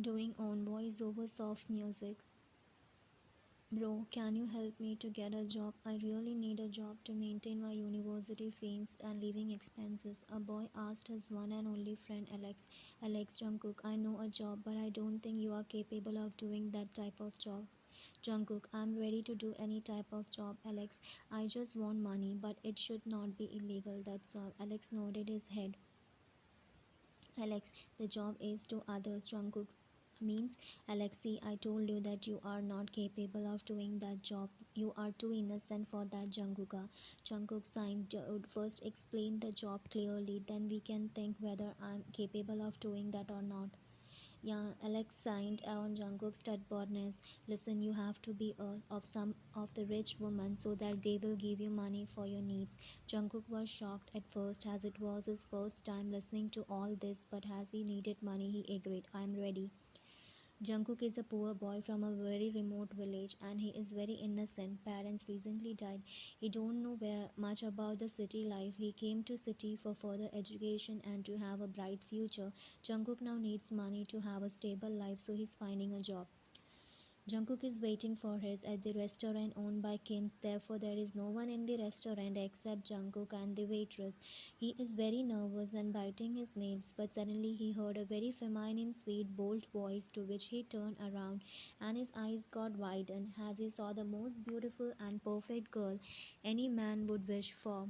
doing own voiceover soft music. Bro, can you help me to get a job? I really need a job to maintain my university fees and living expenses. A boy asked his one and only friend Alex. Alex Jungkook, I know a job, but I don't think you are capable of doing that type of job. Jungkook, I'm ready to do any type of job, Alex. I just want money, but it should not be illegal, that's all. Alex nodded his head. Alex, the job is to others. Jungkook means, Alexei, I told you that you are not capable of doing that job. You are too innocent for that, Jungkooka. Jungkook signed. Dude, first explain the job clearly, then we can think whether I'm capable of doing that or not. Yeah, Alex signed on Jungkook's stubbornness. Listen, you have to be of some of the rich women so that they will give you money for your needs. Jungkook was shocked at first as it was his first time listening to all this, but as he needed money, he agreed. I'm ready. Jungkook is a poor boy from a very remote village and he is very innocent. Parents recently died. He don't know much about the city life. He came to city for further education and to have a bright future. Jungkook now needs money to have a stable life, so he's finding a job. Jungkook is waiting for his at the restaurant owned by Kim's. Therefore, there is no one in the restaurant except Jungkook and the waitress. He is very nervous and biting his nails, but suddenly he heard a very feminine, sweet, bold voice to which he turned around and his eyes got widened as he saw the most beautiful and perfect girl any man would wish for.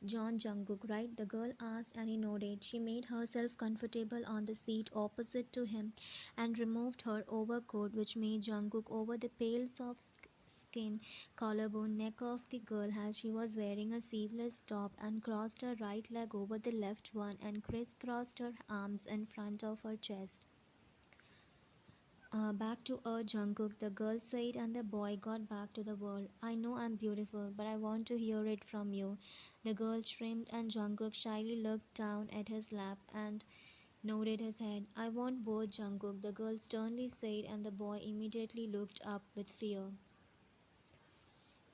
John Jungkook, right? The girl asked and he nodded. She made herself comfortable on the seat opposite to him and removed her overcoat, which made Jungkook over the pale soft skin collarbone neck of the girl as she was wearing a sleeveless top and crossed her right leg over the left one and crisscrossed her arms in front of her chest. Back to Earth, Jungkook, the girl said, and the boy got back to the world. I know I'm beautiful, but I want to hear it from you. The girl shrimped, and Jungkook shyly looked down at his lap and nodded his head. I want both, Jungkook, the girl sternly said, and the boy immediately looked up with fear.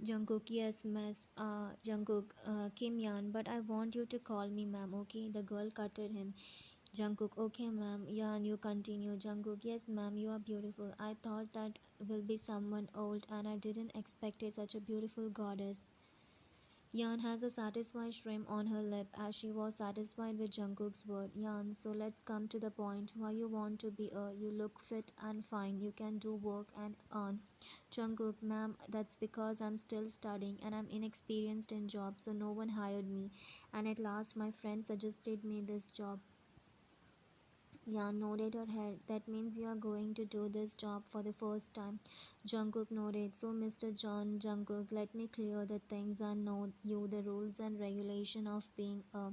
Jungkook, yes, miss. Jungkook, Kim Yan, but I want you to call me ma'am, okay? The girl cutted him. Jungkook, okay, ma'am. Yeah, and you continue. Jungkook, yes, ma'am, you are beautiful. I thought that will be someone old, and I didn't expect it such a beautiful goddess. Yan has a satisfied shrimp on her lip as she was satisfied with Jungkook's word. Yan, so let's come to the point. Why you want to be a? You look fit and fine. You can do work and earn. Jungkook, ma'am, that's because I'm still studying and I'm inexperienced in jobs, so no one hired me. And at last, my friend suggested me this job. Yan nodded her head. That means you are going to do this job for the first time. Jungkook nodded. So, Mr. John Jungkook, let me clear the things and know you the rules and regulation of being a.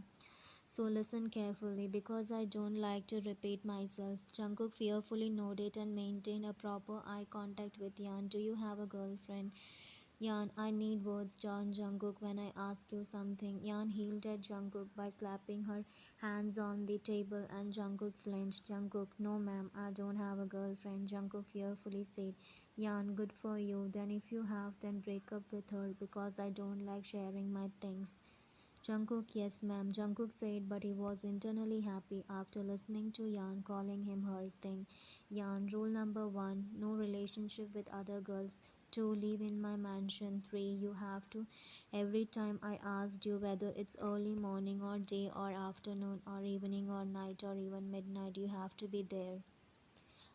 So listen carefully because I don't like to repeat myself. Jungkook fearfully nodded and maintained a proper eye contact with Yan. Do you have a girlfriend? Yan, I need words, John Jungkook, when I ask you something. Yan healed at Jungkook by slapping her hands on the table and Jungkook flinched. Jungkook, no ma'am, I don't have a girlfriend. Jungkook fearfully said. Yan, good for you. Then if you have, then break up with her because I don't like sharing my things. Jungkook, yes ma'am, Jungkook said, but he was internally happy after listening to Yan calling him her thing. Yan, rule number 1, no relationship with other girls. 2, live in my mansion. 3, you have to. Every time I asked you whether it's early morning or day or afternoon or evening or night or even midnight, you have to be there.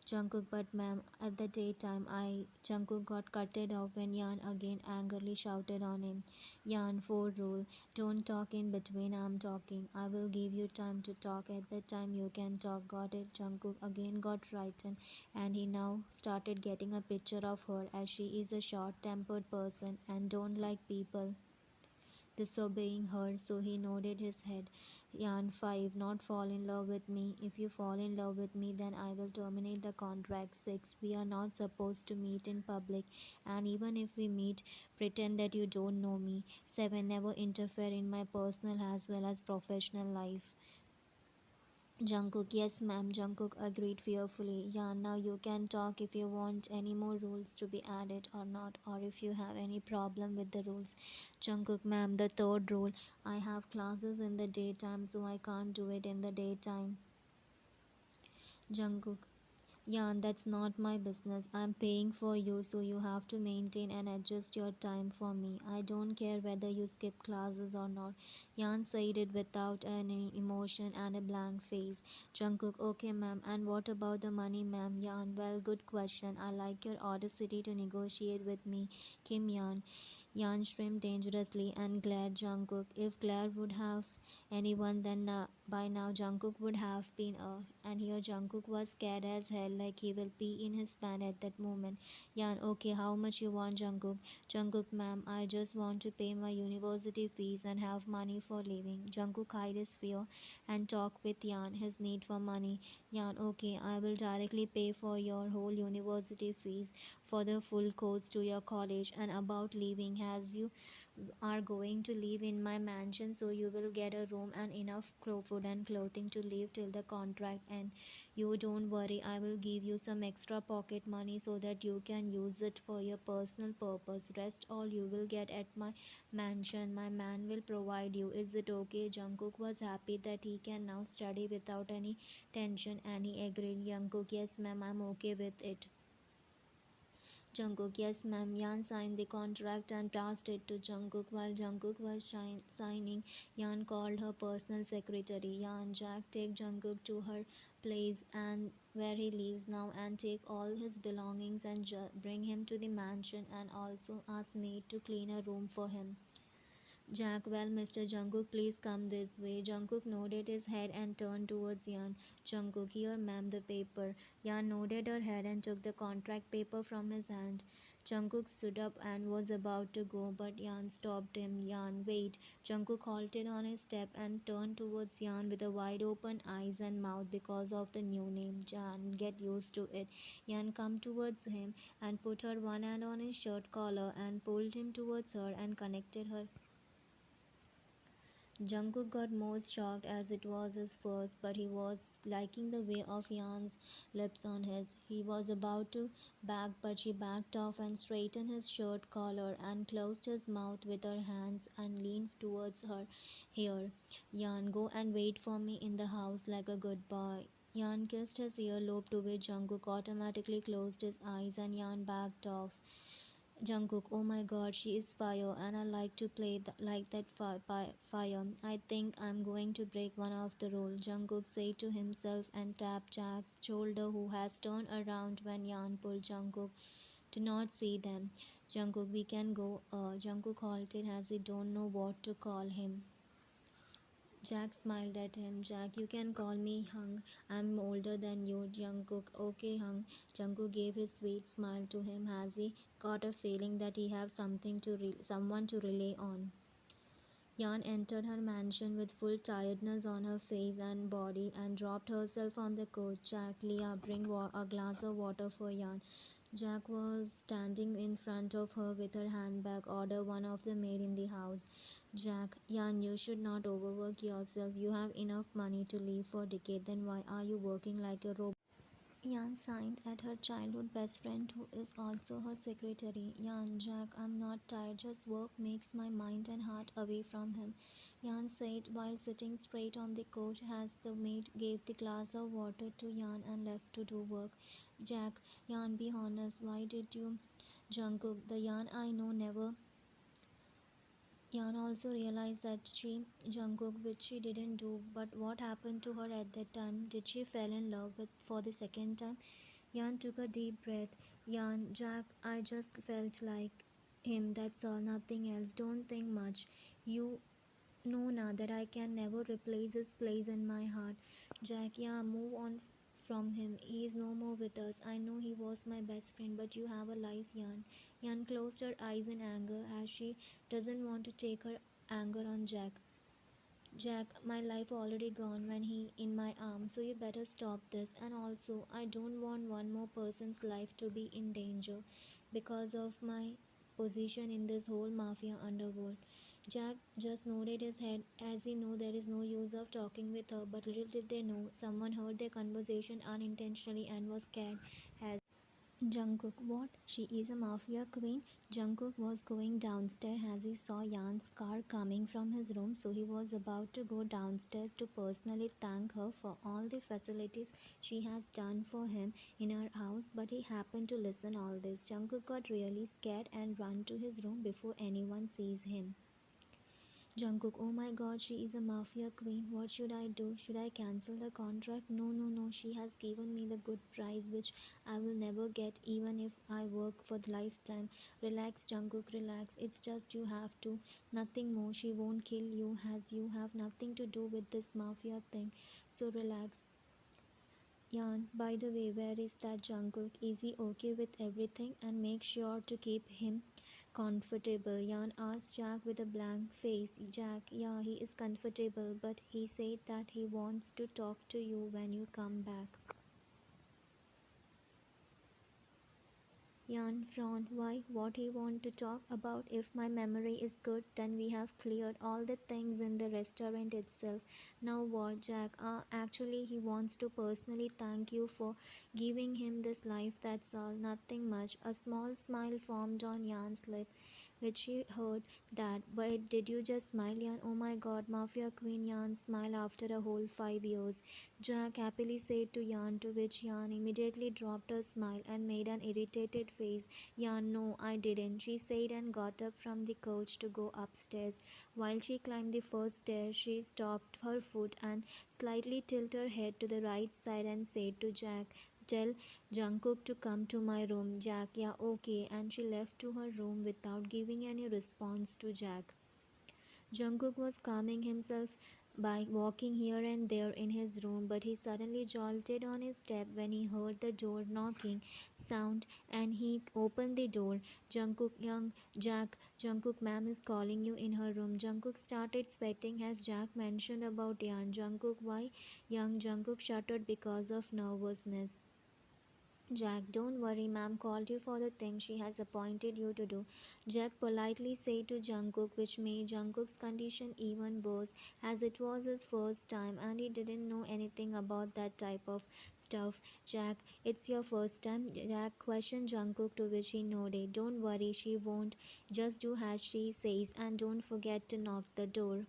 Jungkook, but ma'am, at the daytime, Jungkook got cutted off when Yan again angrily shouted on him. Yan, 4 rule. Don't talk in between, I'm talking. I will give you time to talk. At that time, you can talk. Got it? Jungkook again got frightened, and he now started getting a picture of her as she is a short tempered person and don't like people disobeying her, so he nodded his head. Yan 5. Not fall in love with me. If you fall in love with me, then I will terminate the contract. 6. We are not supposed to meet in public, and even if we meet, pretend that you don't know me. 7. Never interfere in my personal as well as professional life. Jungkook, yes ma'am. Jungkook agreed fearfully. Yeah, now you can talk if you want any more rules to be added or not, or if you have any problem with the rules. Jungkook, ma'am, the third rule. I have classes in the daytime, so I can't do it in the daytime. Jungkook. Yeah, that's not my business. I'm paying for you, so you have to maintain and adjust your time for me. I don't care whether you skip classes or not. Yan said it without any emotion and a blank face. Jungkook, okay, ma'am. And what about the money, ma'am? Yan, well, good question. I like your audacity to negotiate with me. Kim Yan. Yan shrimp dangerously and glared Jungkook. If Claire would have anyone, then by now Jungkook would have been and here Jungkook was scared as hell, like he will pee in his pants at that moment. Yan, okay, how much you want, Jungkook? Jungkook, ma'am, I just want to pay my university fees and have money for living. Jungkook hide his fear and talk with Yan, his need for money. Yan, okay, I will directly pay for your whole university fees for the full course to your college and about leaving as you are going to live in my mansion, so you will get a room and enough food and clothing to live till the contract and you don't worry, I will give you some extra pocket money so that you can use it for your personal purpose. Rest all you will get at my mansion. My man will provide you. Is it okay? Jungkook was happy that he can now study without any tension and he agreed. Jungkook, yes ma'am, I'm okay with it. Jungkook, yes ma'am. Yan signed the contract and passed it to Jungkook. While Jungkook was signing, Yan called her personal secretary. Yan, Jack, take Jungkook to her place and where he lives now and take all his belongings and bring him to the mansion and also ask maid to clean a room for him. Jack, well, Mr. Jungkook, please come this way. Jungkook nodded his head and turned towards Yan. Jungkook, here, ma'am, the paper. Yan nodded her head and took the contract paper from his hand. Jungkook stood up and was about to go, but Yan stopped him. Yan, wait. Jungkook halted on his step and turned towards Yan with a wide open eyes and mouth because of the new name. Yan, get used to it. Yan come towards him and put her one hand on his shirt collar and pulled him towards her and connected her. Jungkook got most shocked as it was his first, but he was liking the way of Yan's lips on his. He was about to back, but she backed off and straightened his shirt collar and closed his mouth with her hands and leaned towards her. Here, Yan, go and wait for me in the house like a good boy. Yan kissed his earlobe, to which Jungkook automatically closed his eyes and Yan backed off. Jungkook, oh my god, she is fire and I like to play like that fire. I think I'm going to break one of the rule, Jungkook said to himself and tapped Jack's shoulder, who has turned around when Yan pulled Jungkook to not see them. Jungkook, we can go. Jungkook halted as he don't know what to call him. Jack smiled at him. Jack, you can call me Hung. I'm older than you, Jungkook. Okay, Hung. Jungkook gave his sweet smile to him as he got a feeling that he have someone to rely on. Yan entered her mansion with full tiredness on her face and body and dropped herself on the couch. Jack, Leah, bring a glass of water for Yan. Jack was standing in front of her with her handbag. Order one of the maid in the house. Jack, Yan, you should not overwork yourself. You have enough money to live for a decade. Then why are you working like a robot? Yan signed at her childhood best friend, who is also her secretary. Yan, Jack, I'm not tired. Just work makes my mind and heart away from him. Yan said while sitting straight on the couch as the maid gave the glass of water to Yan and left to do work. Jack, Yan, be honest. Why did you? Jungkook, the Yan I know never. Yan also realized that she Jungkook, which she didn't do, but what happened to her at that time? Did she fell in love with for the second time? Yan took a deep breath. Yan, Jack, I just felt like him, that's all, nothing else. Don't think much. You know now that I can never replace his place in my heart. Jack, yeah, move on from him. He is no more with us. I know he was my best friend, but you have a life, Yan. Yan closed her eyes in anger as she doesn't want to take her anger on Jack. Jack, my life already gone when he in my arms, so you better stop this. And also, I don't want one more person's life to be in danger because of my position in this whole mafia underworld. Jack just nodded his head as he knew there is no use of talking with her, but little did they know someone heard their conversation unintentionally and was scared as Jungkook, what? She is a mafia queen? Jungkook was going downstairs as he saw Yan's car coming from his room, so he was about to go downstairs to personally thank her for all the facilities she has done for him in her house, but he happened to listen all this. Jungkook got really scared and ran to his room before anyone sees him. Jungkook, oh my god, she is a mafia queen. What should I do? Should I cancel the contract? No, no, no. She has given me the good price, which I will never get even if I work for the lifetime. Relax, Jungkook, relax. It's just you have to. Nothing more. She won't kill you as you have nothing to do with this mafia thing. So relax. Yan, by the way, where is that Jungkook? Is he okay with everything? And make sure to keep him comfortable. Yan asked Jack with a blank face. Jack, yeah, he is comfortable, but he said that he wants to talk to you when you come back. Yan frowned. Why? What he want to talk about? If my memory is good, then we have cleared all the things in the restaurant itself. Now what, Jack? Actually, he wants to personally thank you for giving him this life. That's all. Nothing much. A small smile formed on Yan's lip, which she heard that. But did you just smile, Yan? Oh my God, Mafia Queen Yan smiled after a whole 5 years. Jack happily said to Yan, to which Yan immediately dropped her smile and made an irritated face. Yan, no, I didn't, she said and got up from the couch to go upstairs. While she climbed the first stair, she stopped her foot and slightly tilted her head to the right side and said to Jack, tell Jungkook to come to my room. Jack, yeah, okay, and she left to her room without giving any response to Jack. Jungkook was calming himself by walking here and there in his room, but he suddenly jolted on his step when he heard the door knocking sound and he opened the door. Jungkook, young Jack, Jungkook ma'am is calling you in her room. Jungkook started sweating as Jack mentioned about Yan. Jungkook, why? Young Jungkook shuddered because of nervousness. Jack, don't worry, ma'am called you for the thing she has appointed you to do. Jack politely said to Jungkook, which made Jungkook's condition even worse, as it was his first time and he didn't know anything about that type of stuff. Jack, it's your first time? Jack questioned Jungkook, to which he nodded. Don't worry, she won't. Just do as she says and don't forget to knock the door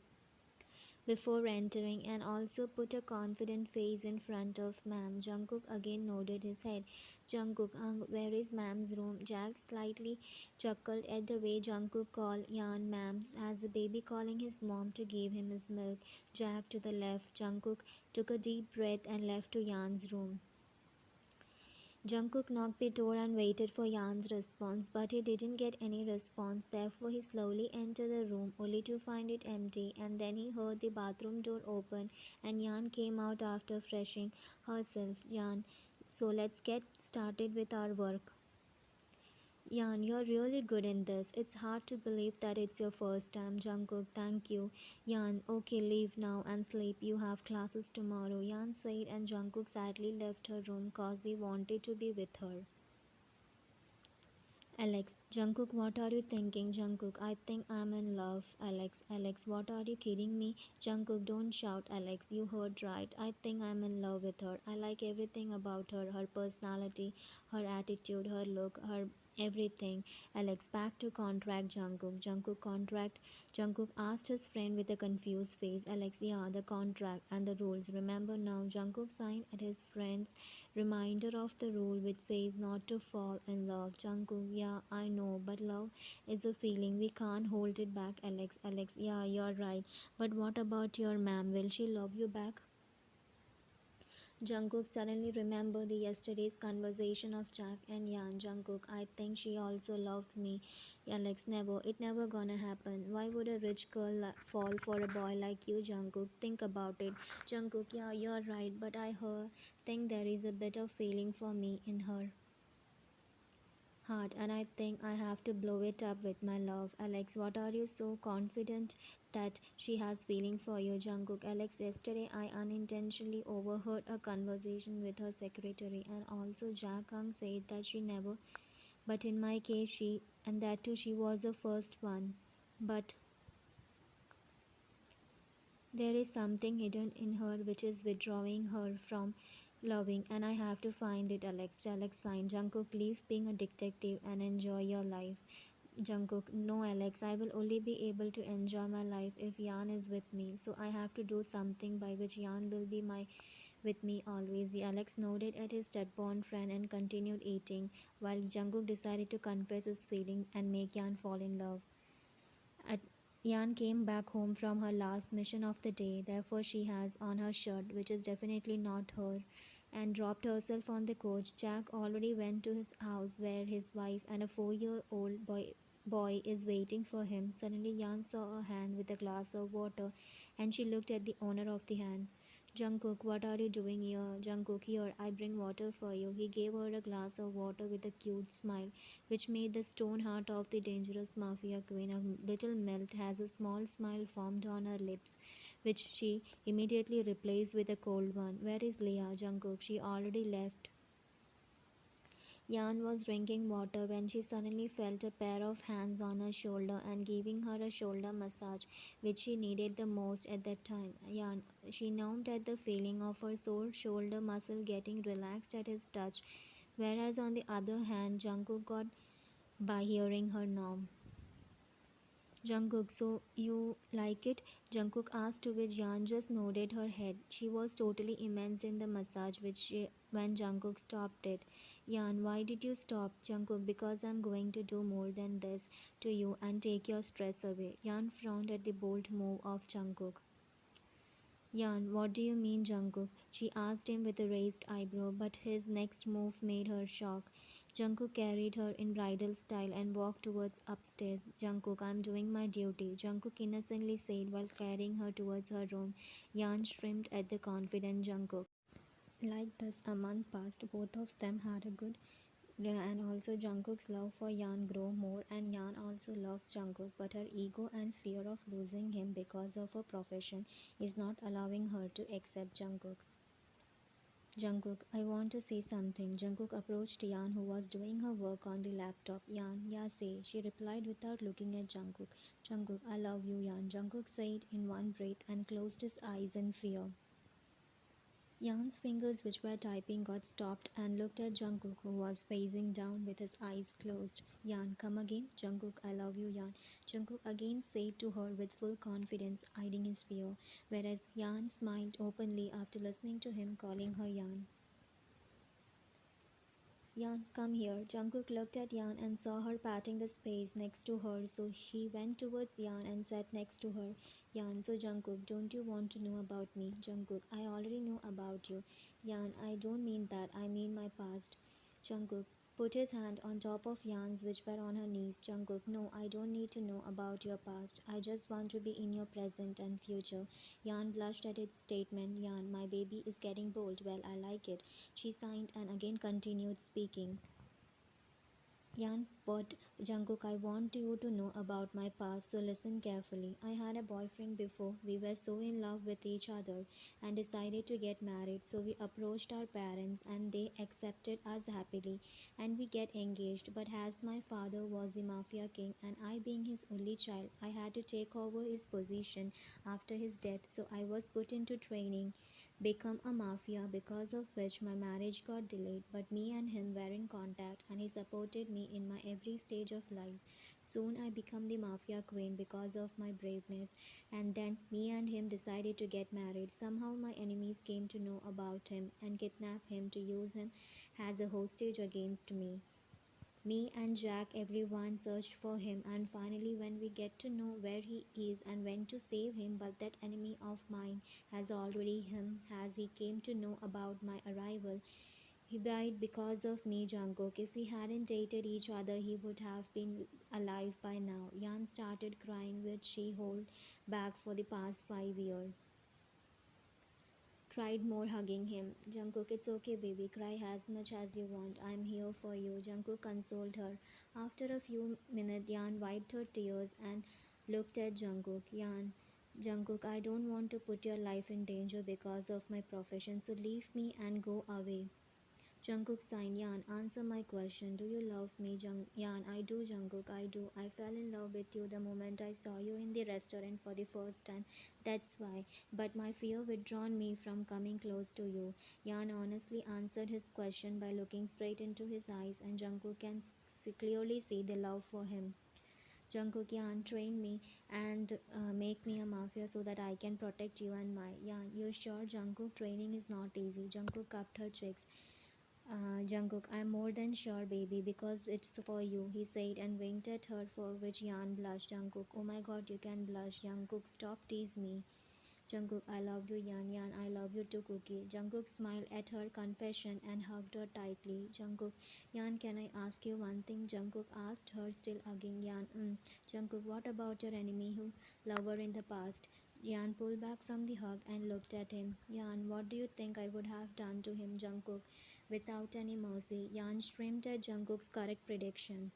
before entering, and also put a confident face in front of ma'am. Jungkook again nodded his head. Jungkook, where is ma'am's room? Jack slightly chuckled at the way Jungkook called Yan ma'am as a baby calling his mom to give him his milk. Jack to the left. Jungkook took a deep breath and left to Yan's room. Jungkook knocked the door and waited for Yan's response, but he didn't get any response. Therefore, he slowly entered the room, only to find it empty. And then he heard the bathroom door open, and Yan came out after freshing herself. Yan, so let's get started with our work. Yan, you're really good in this. It's hard to believe that it's your first time. Jungkook, thank you. Yan, okay, leave now and sleep. You have classes tomorrow. Yan said, and Jungkook sadly left her room cause he wanted to be with her. Alex, Jungkook, what are you thinking? Jungkook, I think I'm in love. Alex, what are you kidding me? Jungkook, don't shout, Alex. You heard right. I think I'm in love with her. I like everything about her, her personality, her attitude, her look, her everything. Alex, back to contract, Jungkook. Jungkook, contract. Jungkook asked his friend with a confused face. Alex, yeah, the contract and the rules. Remember now, Jungkook signed at his friend's reminder of the rule which says not to fall in love. Jungkook, yeah, I know, but love is a feeling. We can't hold it back, Alex. Alex, yeah, you're right. But what about your ma'am? Will she love you back? Jungkook suddenly remembered the yesterday's conversation of Jack and Yan. Jungkook, I think she also loves me. Alex, never. It never gonna happen. Why would a rich girl fall for a boy like you, Jungkook? Think about it. Jungkook, yeah, you're right, but I think there is a better feeling for me in her heart, and I think I have to blow it up with my love. Alex, what are you so confident that she has feeling for you? Jungkook, Alex, yesterday I unintentionally overheard a conversation with her secretary, and also Jack Hung said that she never, but in my case she, and that too she was the first one. But there is something hidden in her which is withdrawing her from Loving, and I have to find it, Alex. Alex signed. Jungkook, leave being a detective and enjoy your life. Jungkook, no, Alex, I will only be able to enjoy my life if Yan is with me. So I have to do something by which Yan will be my with me always. The Alex nodded at his dead-born friend and continued eating, while Jungkook decided to confess his feeling and make Yan fall in love. At Yan came back home from her last mission of the day, therefore she has on her shirt, which is definitely not her, and dropped herself on the couch. Jack already went to his house where his wife and a 4-year-old boy is waiting for him. Suddenly Yan saw a hand with a glass of water and she looked at the owner of the hand. Jungkook, what are you doing here? Jungkook, here, I bring water for you. He gave her a glass of water with a cute smile, which made the stone heart of the dangerous mafia queen a little melt as a small smile formed on her lips, which she immediately replaced with a cold one. Where is Leah? Jungkook, she already left. Yan was drinking water when she suddenly felt a pair of hands on her shoulder and giving her a shoulder massage, which she needed the most at that time. Yan, she numbed at the feeling of her sore shoulder muscle getting relaxed at his touch, whereas on the other hand, Jungkook got by hearing her nom. Jungkook, so you like it? Jungkook asked, to which Yan just nodded her head. She was totally immense in the massage when Jungkook stopped it. Yan, why did you stop? Jungkook, because I'm going to do more than this to you and take your stress away. Yan frowned at the bold move of Jungkook. Yan, what do you mean, Jungkook? She asked him with a raised eyebrow, but his next move made her shock. Jungkook carried her in bridal style and walked towards upstairs. Jungkook, I'm doing my duty, Jungkook innocently said while carrying her towards her room. Yan shrimped at the confident Jungkook. Like this, a month passed. Both of them had a good and also Jungkook's love for Yan grew more and Yan also loves Jungkook, but her ego and fear of losing him because of her profession is not allowing her to accept Jungkook. Jungkook, I want to say something. Jungkook approached Yan, who was doing her work on the laptop. Yan, yeah, say, she replied without looking at Jungkook. Jungkook, I love you, Yan. Jungkook said in one breath and closed his eyes in fear. Yan's fingers, which were typing, got stopped and looked at Jungkook, who was facing down with his eyes closed. Yan, come again? Jungkook, I love you, Yan. Jungkook again said to her with full confidence, hiding his fear, whereas Yan smiled openly after listening to him calling her Yan. Yan, come here. Jungkook looked at Yan and saw her patting the space next to her, so he went towards Yan and sat next to her. Yan, so Jungkook, don't you want to know about me? Jungkook, I already know about you. Yan, I don't mean that, I mean my past. Jungkook put his hand on top of Yan's, which were on her knees. Jungkook, no, I don't need to know about your past. I just want to be in your present and future. Yan blushed at its statement. Yan, my baby is getting bold. Well, I like it. She signed and again continued speaking. Yan, but Jungkook, I want you to know about my past, so listen carefully. I had a boyfriend before. We were so in love with each other and decided to get married. So we approached our parents and they accepted us happily and we get engaged. But as my father was the mafia king and I being his only child, I had to take over his position after his death. So I was put into training become a mafia, because of which my marriage got delayed, but me and him were in contact and he supported me in my every stage of life. Soon I became the mafia queen because of my braveness, and then me and him decided to get married. Somehow my enemies came to know about him and kidnapped him to use him as a hostage against me. Me and Jack, everyone searched for him, and finally, when we get to know where he is and went to save him, but that enemy of mine has already him, as he came to know about my arrival. He died because of me, Jungkook. If we hadn't dated each other, he would have been alive by now. Yan started crying, which she held back for the past 5 years. Cried more, hugging him. Jungkook, it's okay, baby. Cry as much as you want. I'm here for you. Jungkook consoled her. After a few minutes, Yan wiped her tears and looked at Jungkook. Jungkook, I don't want to put your life in danger because of my profession, so leave me and go away. Jungkook sighed. Yan, answer my question. Do you love me? Yan, I do, Jungkook. I do. I fell in love with you the moment I saw you in the restaurant for the first time. That's why. But my fear withdrawn me from coming close to you. Yan honestly answered his question by looking straight into his eyes, and Jungkook can clearly see the love for him. Jungkook, Yan, train me and make me a mafia so that I can protect you and my Yan. You sure, Jungkook? Training is not easy. Jungkook cupped her cheeks. Jungkook, I'm more than sure, baby, because it's for you, he said and winked at her, for which Yan blushed. Jungkook, oh my god, you can blush. Jungkook, stop tease me. Jungkook, I love you, Yan. Yan, I love you too, Cookie. Jungkook smiled at her confession and hugged her tightly. Jungkook, Yan, can I ask you one thing? Jungkook asked her, still hugging Yan. Jungkook, what about your enemy who lover in the past? Yan pulled back from the hug and looked at him. Yan, what do you think I would have done to him, Jungkook? Without any mercy, Yan shrimped at Jungkook's correct prediction.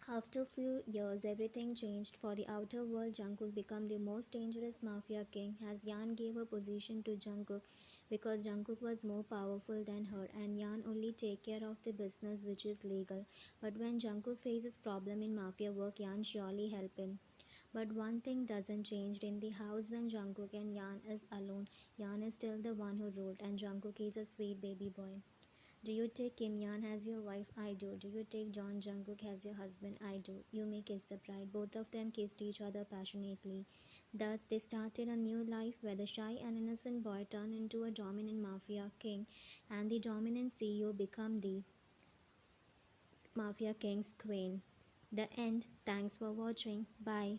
After a few years, everything changed. For the outer world, Jungkook became the most dangerous mafia king as Yan gave her position to Jungkook because Jungkook was more powerful than her and Yan only take care of the business which is legal. But when Jungkook faces problem in mafia work, Yan surely help him. But one thing doesn't change in the house when Jungkook and Yan is alone. Yan is still the one who ruled and Jungkook is a sweet baby boy. Do you take Kim Yan as your wife? I do. Do you take John Jungkook as your husband? I do. You may kiss the bride. Both of them kissed each other passionately. Thus, they started a new life where the shy and innocent boy turned into a dominant mafia king, and the dominant CEO became the mafia king's queen. The end. Thanks for watching. Bye.